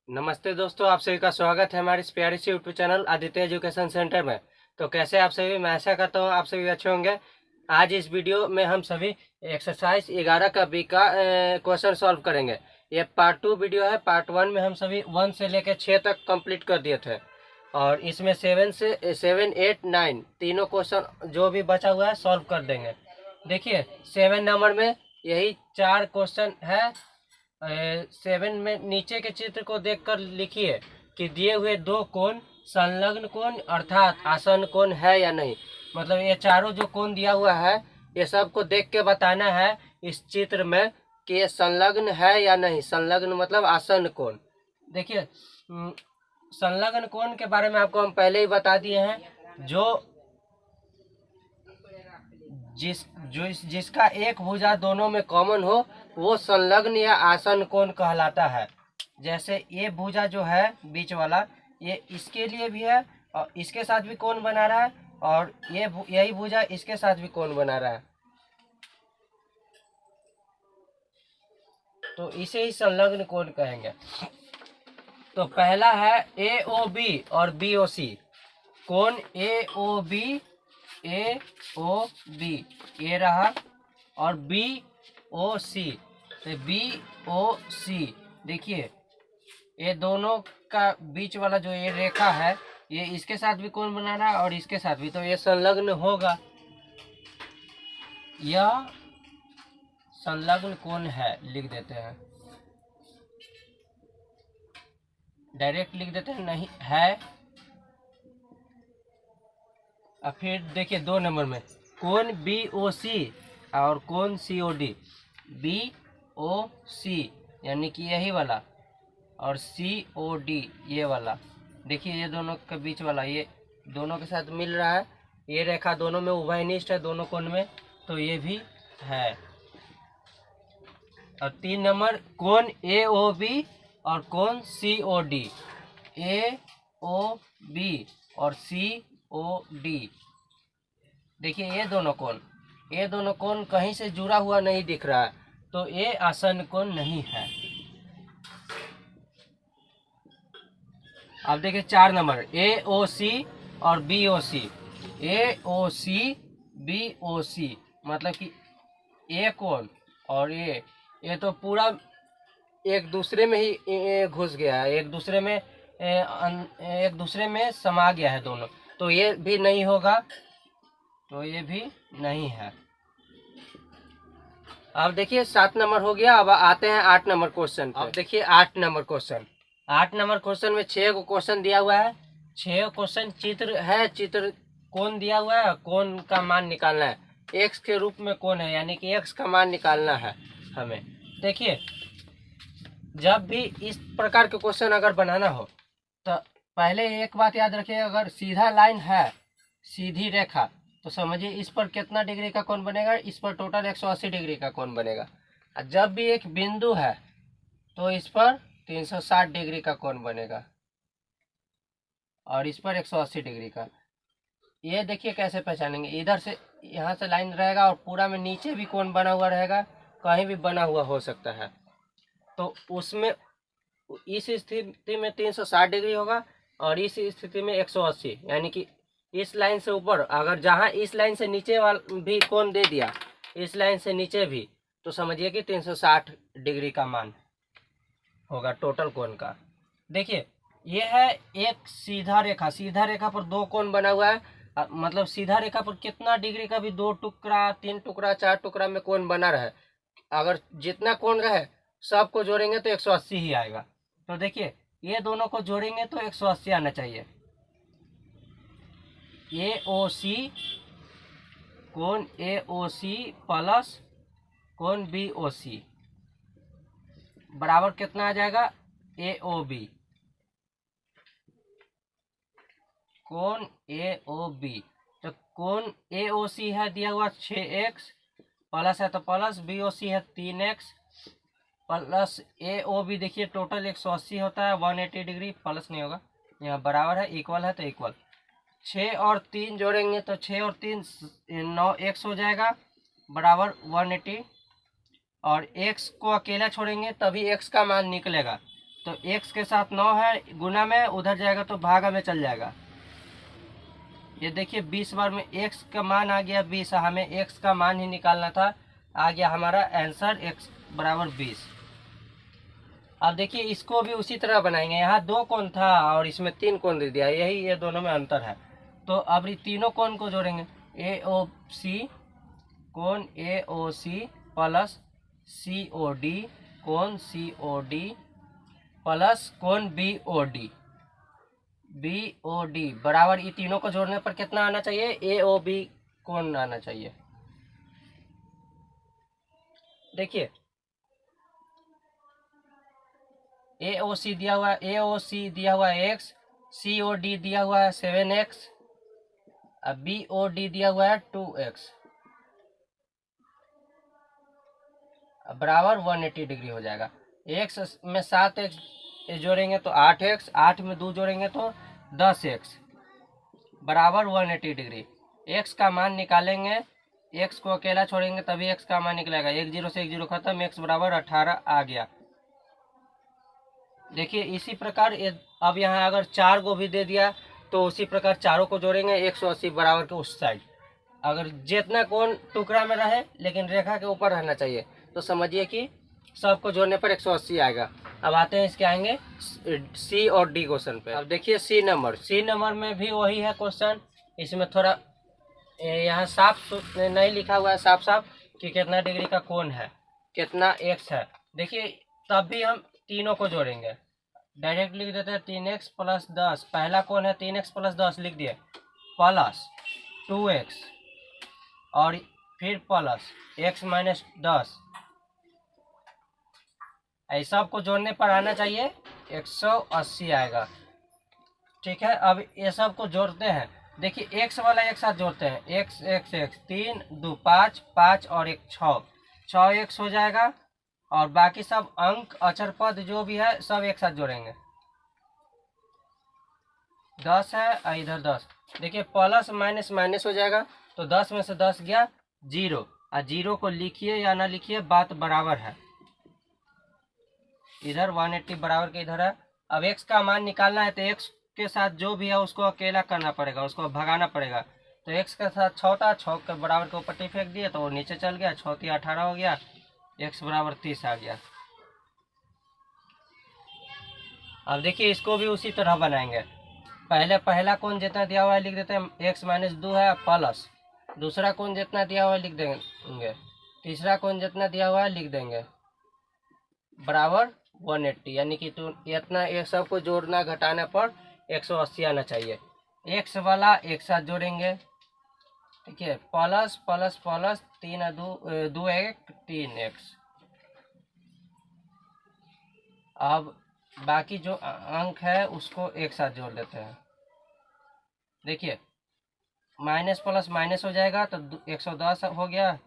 नमस्ते दोस्तों, आप सभी का स्वागत है हमारे इस प्यारे से YouTube channel Aditya education centre में। तो कैसे आप सभी, मैं आशा करता हूँ आप सभी अच्छे होंगे। आज इस वीडियो में हम सभी एक्सरसाइज 11 का बी का क्वेश्चन सॉल्व करेंगे। ये पार्ट 2 वीडियो है। पार्ट 1 में हम सभी 1 से लेकर 6 तक कंप्लीट कर दिए थे और इसमें 7, 8, 9 तीनों क्वेश्चन जो भी बचा हुआ है सॉल्व कर देंगे। देखिए 7 नंबर में यही 4 क्वेश्चन है। 7 में नीचे के चित्र को देखकर लिखिए कि दिए हुए दो कोण संलग्न कोण अर्थात आसन कोण है या नहीं। मतलब ये चारों जो कोण दिया हुआ है ये सब को देख के बताना है इस चित्र में कि ये संलग्न है या नहीं। संलग्न मतलब आसन कोण। देखिए संलग्न कोण के बारे में आपको हम पहले ही बता दिए हैं। जिसका एक भुजा दोनों में कॉमन हो वो संलग्न या आसन कोण कहलाता है। जैसे ये भुजा जो है बीच वाला ये इसके लिए भी है और इसके साथ भी कोण बना रहा है और यही भुजा इसके साथ भी कोण बना रहा है, तो इसे ही संलग्न कोण कहेंगे। तो पहला है ए ओ बी और बी ओ सी। कोण ए ओ बी ये रहा और बी ओ सी, तो बी ओ सी देखिए ये दोनों का बीच वाला जो ये रेखा है ये इसके साथ भी कोण बना रहा है और इसके साथ भी, तो ये संलग्न होगा। यह संलग्न कोण है, लिख देते हैं, डायरेक्ट लिख देते हैं, नहीं है। अब फिर देखिए 2 नंबर में कोण बी ओ सी और कोण सी ओ डी। बी ओ सी यानी कि यही वाला और सी ओ डी ये वाला। देखिए ये दोनों के बीच वाला ये दोनों के साथ मिल रहा है। ये रेखा दोनों में उभयनिष्ठ है, दोनों कोण में, तो ये भी है। और 3 नंबर कोण ए ओ बी और कोण सी ओ डी। ए ओ बी और सी ओ डी देखिए ये दोनों कोण कहीं से जुड़ा हुआ नहीं दिख रहा है, तो ये आसन कोण नहीं है। अब देखिए 4 नंबर ए ओ सी और बी ओ सी। ए ओ सी बी ओ सी मतलब कि ए कोण और ये तो पूरा एक दूसरे में ही घुस गया है, एक दूसरे में समा गया है दोनों, तो ये भी नहीं होगा, तो ये भी नहीं है। अब देखिए 7 नंबर हो गया। अब आते हैं 8 नंबर क्वेश्चन पे। अब देखिए 8 नंबर क्वेश्चन में 6 को क्वेश्चन दिया हुआ है। 6 क्वेश्चन चित्र है, चित्र कोण दिया हुआ है, कोण का मान निकालना है। एक्स के रूप में कोण है यानी कि एक्स का मान निकालना है हमें। देखिए जब भी इस प्रकार के क्वेश्चन अगर बनाना हो तो पहले एक बात याद रखिए, अगर सीधा लाइन है, सीधी रेखा, तो समझिए इस पर कितना डिग्री का कोण बनेगा, इस पर टोटल 180 डिग्री का कोण बनेगा। और जब भी एक बिंदु है तो इस पर 360 डिग्री का कोण बनेगा और इस पर 180 डिग्री का। ये देखिए कैसे पहचानेंगे, इधर से यहाँ से लाइन रहेगा और पूरा में नीचे भी कोण बना हुआ रहेगा, कहीं भी बना हुआ हो सकता है, तो उसमें इस स्थिति में 360 डिग्री होगा और इस स्थिति में 180, यानी कि इस लाइन से ऊपर, अगर जहां इस लाइन से नीचे वाला भी कोण दे दिया, इस लाइन से नीचे भी, तो समझिए कि 360 डिग्री का मान होगा टोटल कोण का। देखिए ये है एक सीधा रेखा पर 2 कोण बना हुआ है। मतलब सीधा रेखा पर कितना डिग्री का भी 2 टुकड़ा, 3 टुकड़ा, 4 टुकड़ा में कोण बना रहे, अगर जितना कोण रहे सबको जोड़ेंगे तो 180 ही आएगा। तो देखिए ये दोनों को जोड़ेंगे तो 180 आना चाहिए। ए ओ सी, कोण ए ओ सी प्लस कोण बी ओ सी बराबर कितना आ जाएगा, ए ओ बी। कोण ए ओ बी, तो कोण ए ओ सी है दिया हुआ 6x, प्लस है तो प्लस, बी ओ सी है 3x प्लस ए ओ बी, देखिए टोटल 180 होता है, 180 डिग्री, प्लस नहीं होगा, यहाँ बराबर है, इक्वल है तो इक्वल। 6 और 3 जोड़ेंगे तो 6 और 3 9 x हो जाएगा बराबर 180, और x को अकेला छोड़ेंगे तभी x का मान निकलेगा, तो x के साथ 9 है, गुना में उधर जाएगा तो भागा में चल जाएगा। ये देखिए 20 बार में x का मान आ गया 20, हमें x का मान ही निकालना था, आ गया हमारा आंसर x बराबर 20। अब देखिए इसको भी उसी तरह बनाएंगे, यहाँ 2 कोण था और इसमें 3 कोण दे दिया, यही ये दोनों में अंतर है। तो अब ये तीनों कोण को जोड़ेंगे, AOC कोण AOC प्लस COD कोण COD प्लस कोण BOD बराबर, ये तीनों को जोड़ने पर कितना आना चाहिए, AOB कोण आना चाहिए। देखिए AOC दिया हुआ है, AOC दिया हुआ है x, COD दिया हुआ है 7x, अब BOD दिया हुआ है 2x बराबर 180 डिग्री हो जाएगा। x में 7x जोड़ेंगे तो 8x, 8 में 2 जोड़ेंगे तो 10x बराबर 180 डिग्री। x का मान निकालेंगे, x को अकेला छोड़ेंगे तभी x का मान निकलेगा, 1 0 से 1 0 खत्म, x बराबर 18 आ गया। देखिए इसी प्रकार अब यहाँ अगर 4 को भी दे दिया तो उसी प्रकार चारों को जोड़ेंगे 180 बराबर के उस साइड, अगर जितना कोण टुकड़ा में रहे लेकिन रेखा के ऊपर रहना चाहिए, तो समझिए कि सबको जोड़ने पर 180 आएगा। अब आते हैं इसके आएंगे C और D क्वेश्चन पे। अब देखिए सी नंबर में भी वही है क्वेश्चन, इसमें थोड़ा यहाँ साफ नहीं लिखा हुआ है साफ कि कितना डिग्री का कोण है, कितना x है। देखिए तब भी हम तीनों को जोड़ेंगे, डायरेक्ट लिख देते हैं 3x प्लस 10, पहला कोण है 3x प्लस 10 लिख दिए, प्लस 2x और फिर प्लस x माइनस 10, ऐसा आपको जोड़ने पर आना चाहिए 180 आएगा। ठीक है, अब ये सब को जोड़ते हैं। देखिए x वाला एक साथ जोड़ते हैं, x 3 2 5 5 और 1 6 x हो जाएगा, और बाकी सब अंक अक्षर पद जो भी है सब एक साथ जोड़ेंगे। 10 है और इधर 10, देखिए प्लस माइनस माइनस हो जाएगा, तो 10 में से 10 गया 0, और 0 को लिखिए या ना लिखिए बात बराबर है। इधर 180 बराबर के इधर है। अब x का मान निकालना है तो x के साथ जो भी है उसको अकेला करना पड़ेगा, उसको भगाना पड़ेगा। तो x के साथ 6 था, 6 के बराबर के ऊपर फेंक दिया तो वो नीचे चल गया, 6 3 18 हो गया, x बराबर 30 आ गया। अब देखिए इसको भी उसी तरह बनाएंगे, पहला कोण जितना दिया हुआ है लिख देते हैं, x माइनस 2 है प्लस दूसरा कोण जितना दिया हुआ है लिख देंगे, तीसरा कोण जितना दिया हुआ है लिख देंगे, बराबर 180, यानी कि तो इतना ये सब को जोड़ना घटाने पर 180 आना चाहिए। x वाला एक साथ जोड़ेंगे, ठीक है, प्लस प्लस प्लस 3 2 1 3x। अब बाकी जो अंक है उसको एक साथ जोड़ देते हैं। देखिए माइनस प्लस माइनस हो जाएगा तो 110 हो गया,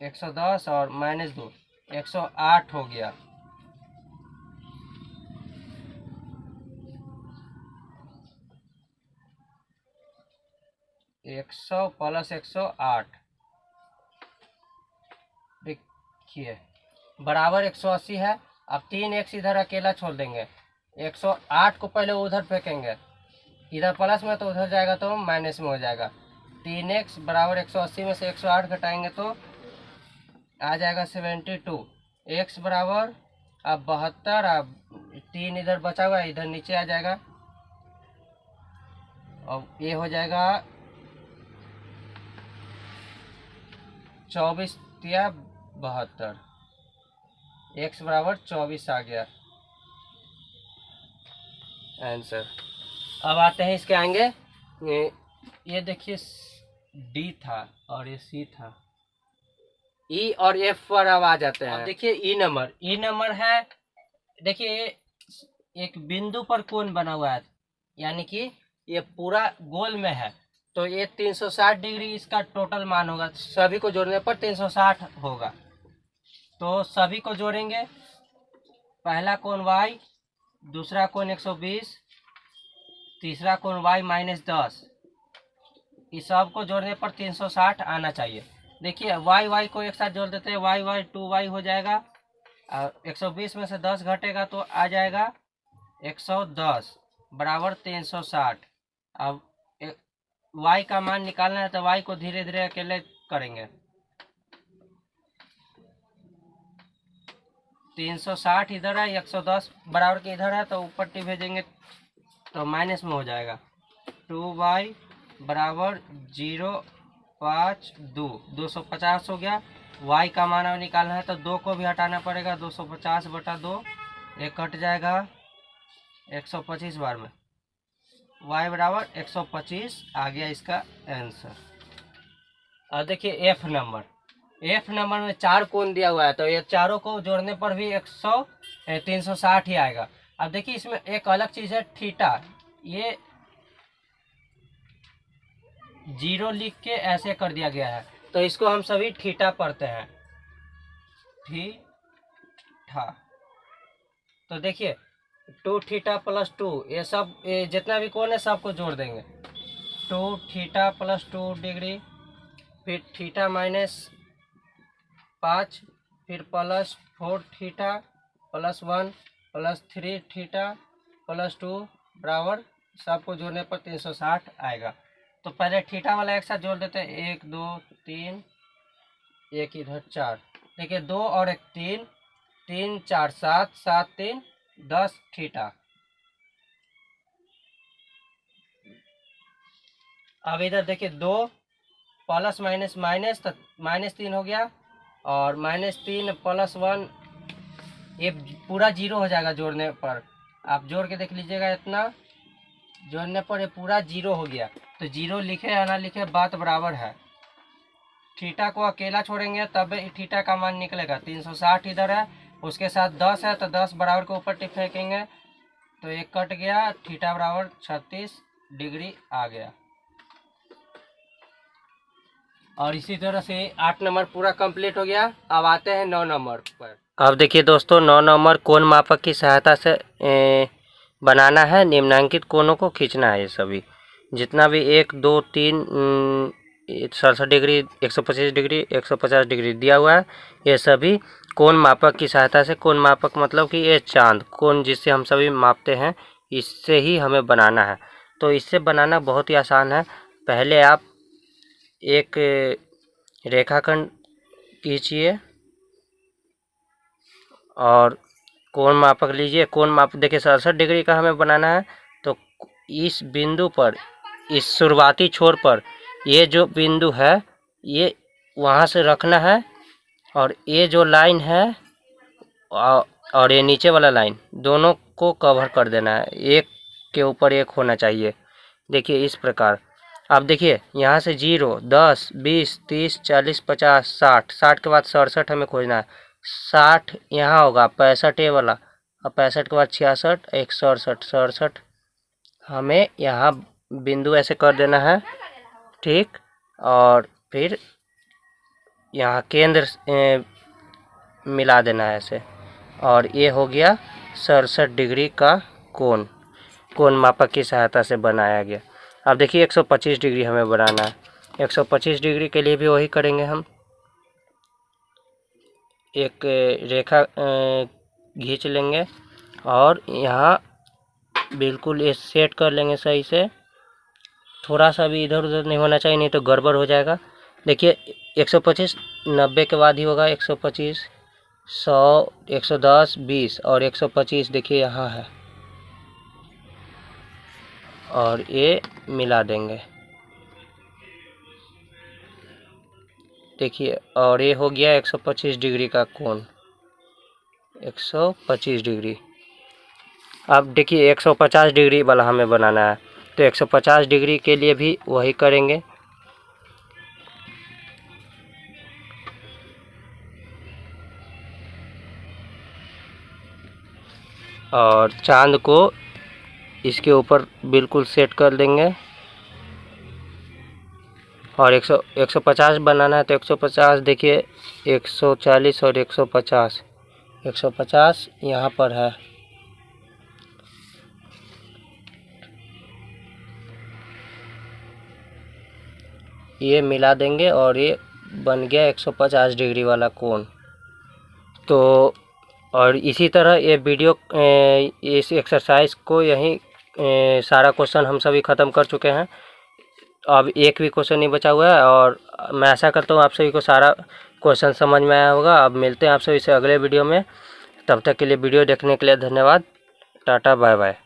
110 और माइनस 2 108 हो गया। एक 100 प्लस 108, देखिए बराबर 180 है। अब 3x इधर अकेला छोड़ देंगे, 108 को पहले उधर फेंकेंगे, इधर प्लस में तो उधर जाएगा तो माइनस में हो जाएगा। 3x बराबर 180 में से 108 घटाएंगे तो आ जाएगा 72, x बराबर अब 72, अब 3 इधर बचा हुआ है इधर नीचे आ जाएगा, और ये हो जाएगा 24 या 72, x बराबर 24 आ गया आंसर। अब आते हैं इसके आएंगे, ये देखिए D था और ये C था, E और F पर अब आ जाते हैं। अब देखिए E नंबर है, देखिए एक बिंदु पर कोण बना हुआ है, यानी कि ये पूरा गोल में है, तो ये 360 डिग्री इसका टोटल मान होगा, सभी को जोड़ने पर 360 होगा। तो सभी को जोड़ेंगे, पहला कोण y, दूसरा कोण 120, तीसरा कोण y माइनस 10, इस सब को जोड़ने पर 360 आना चाहिए। देखिए y को एक साथ जोड़ देते हैं, y 2y हो जाएगा, और 120 में से 10 घटेगा तो आ जाएगा 110 बराबर 360। अब y का मान निकालना है तो y को धीरे धीरे अकेले करेंगे। 360 इधर है, 110 बराबर के इधर है, तो ऊपर टी भेजेंगे तो माइनस में हो जाएगा। 2y बराबर 0.52 250 हो गया। y का मान अब निकालना है तो 2 को भी हटाना पड़ेगा। 250 बटा 2 एक कट जाएगा 125 बार में। y बराबर 125 आ गया इसका आंसर। अब देखिए एफ नंबर में 4 कोण दिया हुआ है, तो ये चारों को जोड़ने पर भी 360 ही आएगा। अब देखिए इसमें एक अलग चीज है थीटा, ये 0 लिख के ऐसे कर दिया गया है, तो इसको हम सभी थीटा पढ़ते हैं, थीटा। तो देखिए 2 थीटा प्लस 2 ये सब जितना भी कोण है सबको जोड़ देंगे। 2 थीटा प्लस 2 डिग्री, फिर थीटा माइनस 5, फिर plus 4 theta plus 1 plus 3 theta plus 2 बराबर सबको जोड़ने पर 360 आएगा। तो पहले थीटा वाला एक साथ जोड़ देते हैं। 1 2 3, एक इधर 4। देखिए 2 और 1 3, 3 4 7, 7 3 10 थीटा। अब इधर देखिए 2 प्लस माइनस माइनस, तो -3 हो गया, और -3 प्लस 1 ये पूरा 0 हो जाएगा जोड़ने पर। आप जोड़ के देख लीजिएगा, इतना जोड़ने पर ये पूरा 0 हो गया। तो 0 लिखे या ना लिखे बात बराबर है। थीटा को अकेला छोड़ेंगे तब थीटा का मान निकलेगा। 360 इधर है, उसके साथ 10 है, तो 10 बराबर के ऊपर टिक फेंकेंगे तो एक कट गया, थीटा बराबर 36 डिग्री आ गया। और इसी तरह से 8 नंबर पूरा कंप्लीट हो गया। अब आते हैं 9 नंबर पर। अब देखिए दोस्तों 9 नंबर कोण मापक की सहायता से बनाना है। निम्नांकित कोणों को खींचना है। ये सभी जितना भी 1 2 3 67 डिग्री, 125 डिग्री, 150 डिग्री दिया हुआ है, ये सभी कोण मापक की सहायता से, कोण मापक मतलब कि ये चांद कोण जिससे हम सभी मापते हैं, इससे ही हमें बनाना है। तो इससे बनाना बहुत ही आसान है। पहले आप एक रेखाखंड खींचिए और कोण मापक लीजिए। कोण मापक देखिए 67 डिग्री का हमें बनाना है, तो इस बिंदु पर, इस शुरुआती छोर पर ये जो बिंदु है ये वहाँ से रखना है, और ये जो लाइन है और ये नीचे वाला लाइन, दोनों को कवर कर देना है। एक के ऊपर एक होना चाहिए। देखिए इस प्रकार। अब देखिए यहाँ से 0 10 20 30 40 50 60, 60 के बाद 67 हमें खोजना है। 60 यहाँ होगा, 65 ये वाला, और 65 के बाद 66, 167, 67 हमें यहाँ बिंदु ऐसे कर देना है, ठीक। और फिर यहाँ केंद्र मिला देना है ऐसे, और ये हो गया 67 डिग्री का कोण, कोण मापक की सहायता से बनाया गया। अब देखिए 125 डिग्री हमें बनाना है। 125 डिग्री के लिए भी वही करेंगे हम। एक रेखा खींच लेंगे और यहाँ बिल्कुल ये सेट कर लेंगे सही से। थोड़ा सा भी इधर उधर नहीं होना चाहिए, नहीं तो गड़बड़ हो जाएगा। देखिए 125 90 के बाद ही होगा। 125 100 110 20 और 125 देखिए यहाँ है, और ये मिला देंगे। देखिए और ये हो गया 125 डिग्री का कोण, 125 डिग्री। अब देखिए 150 डिग्री वाला हमें बनाना है, तो 150 डिग्री के लिए भी वही करेंगे। और चांद को इसके ऊपर बिल्कुल सेट कर देंगे। और 150 बनाना है, तो 150 देखिए 140 और 150, 150 यहाँ पर है। ये मिला देंगे और ये बन गया 150 डिग्री वाला कोण। तो और इसी तरह ये वीडियो इस एक्सरसाइज को यहीं सारा क्वेश्चन हम सभी ख़त्म कर चुके हैं। अब एक भी क्वेश्चन नहीं बचा हुआ है और मैं आशा करता हूँ आप सभी को सारा क्वेश्चन समझ में आया होगा। अब मिलते हैं आप सभी से अगले वीडियो में। तब तक के लिए वीडियो देखने के लिए धन्यवाद। Tata bye bye.